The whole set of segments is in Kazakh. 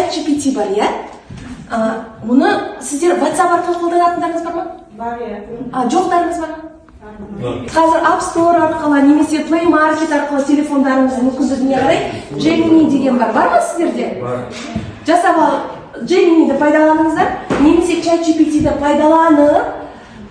чат GPT бар, иә? Мұны сіздер WhatsApp арқылы қолданатындарыңыз бар ма? Бар, иә. Жоқтарыңыз бар ма? Қазір App Store арқылы немесе Play Market арқылы телефондарыңыздың мүмкіндігіне қарай Gemini деген бар ма сіздерде? Бар. Жасап ал, Gemini'ді пайдаланыңыздар, немесе чат GPT-ді пайдаланып,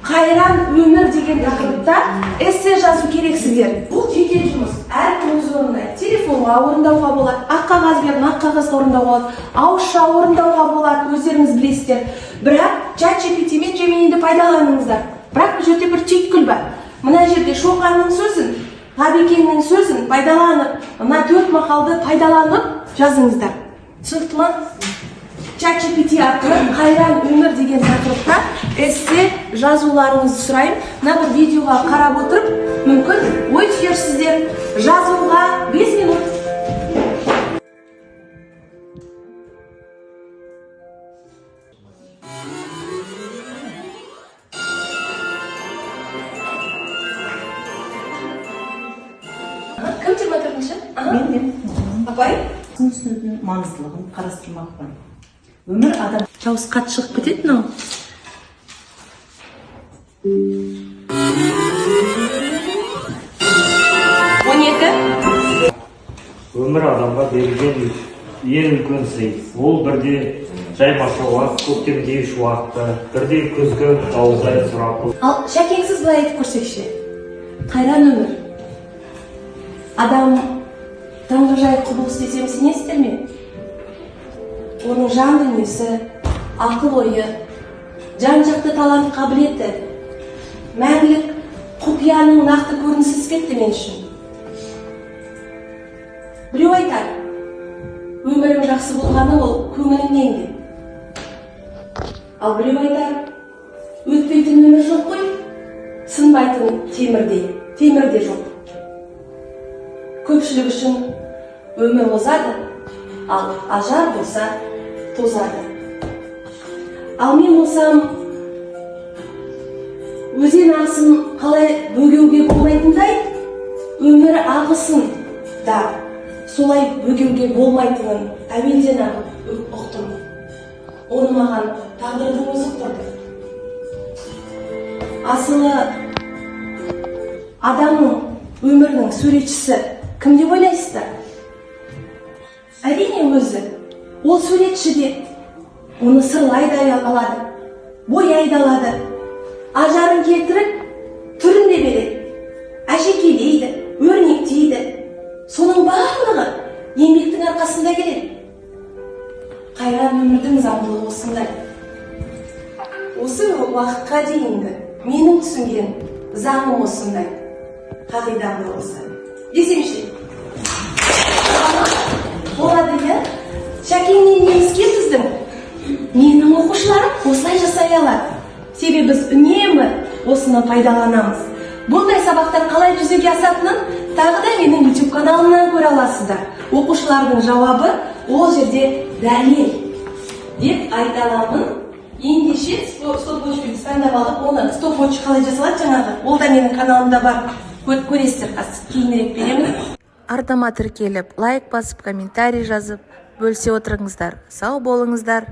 қайран өмір деген тақырыпта эссе жазу керексіздер. Бұл жеке жұмыс, әркім өз орнында. Телефонға орындауға болады, ақ қағазбен ақ қағазға орындауға болады, ауызша орындауға болады, өздеріңіз білесіздер. Бірақ чат GPT мен Gemini'ді пайдаланыңыздар. Бірақ бұл жерде бір түйткіл бар. Мына жерде Шоқанның сөзін, Ғабекеңнің сөзін пайдаланып, мына 4 мақалды пайдаланып жазыңыздар. Түсінікті ме? Чат GPT арқылы қайран өмір деген тақырыпта эссе жазуларыңызды сұрайын. Мына бір видеоға қарап отырып, мүмкін ой түйерсіздер. Жазуға 5 минут. Кім 24-ші? Мен. Апай? Түсінудің маңыздылығын қарастырмақпын. Өмір адам... Дауыс қатты шығып кетеді, мынау. 12. Өмір адамға берілген ең үлкен сый. Ол бірде жаймашуақ уақыт, көктемдегі шуақты, бірде күзгі дауылдай сұрапыл. Ал Шәкеңсіз былай айтып көрсекші. Қайран өмір. Адам таңғажайып құбылыс десем сенесіздер ме? Оның жан дүниесі, ақыл ойы, жан-жақты талант қабілеті, мәңгілік құпияның нақты көрінісі іспетті мен үшін. Біреу айтар, өмірің жақсы болғаны ол көңіліңнен де. Ал біреу айтар, өтпейтін өмір жоқ қой, сынбайтын темірде жоқ. Көпшілік үшін өмір озады, ал ажар болса тозады. Ал мен болсам, өзен ағысын қалай бөгеуге болмайтындай, өмір ағысын да солай бөгеуге болмайтынын әуелден ұқтым. Оны маған тағдырдың өзі ұқтырды. Асылы адамның өмірінің суретшісі кім деп ойлайсыздар? Әрине өзі. Ол суретші де оны сырлай да алады, бояй да алады, ажарын келтіріп, түрін де береді, әшекейлейді, өрнектейді. Соның барлығы еңбектің арқасында келеді. Қайран өмірдің заңдылығы осындай. Осы уақытқа дейінгі менің түсінген заңым осындай. Қағидам да осы. Десемші, болады, иә? Шәкеңнен не ескертіздім? Менің оқушыларым осылай жасай алады. Себебі біз үнемі осыны пайдаланамыз. Бұндай сабақтар қалай жүзеге асатынын тағы да менің YouTube каналымнан көре аласыздар. Оқушылардың жауабы ол жерде дәлел деп айта аламын. Ендеше стоп-вотчпен таңдап алып, оны стоп-вотч қалай жасалады жаңағы, ол да менің каналымда бар. Көресіздер, кейінірек беремін. Ардама тіркеліп, лайк басып, комментарий жазып, бөлісе отырыңыздар. Сау болыңыздар.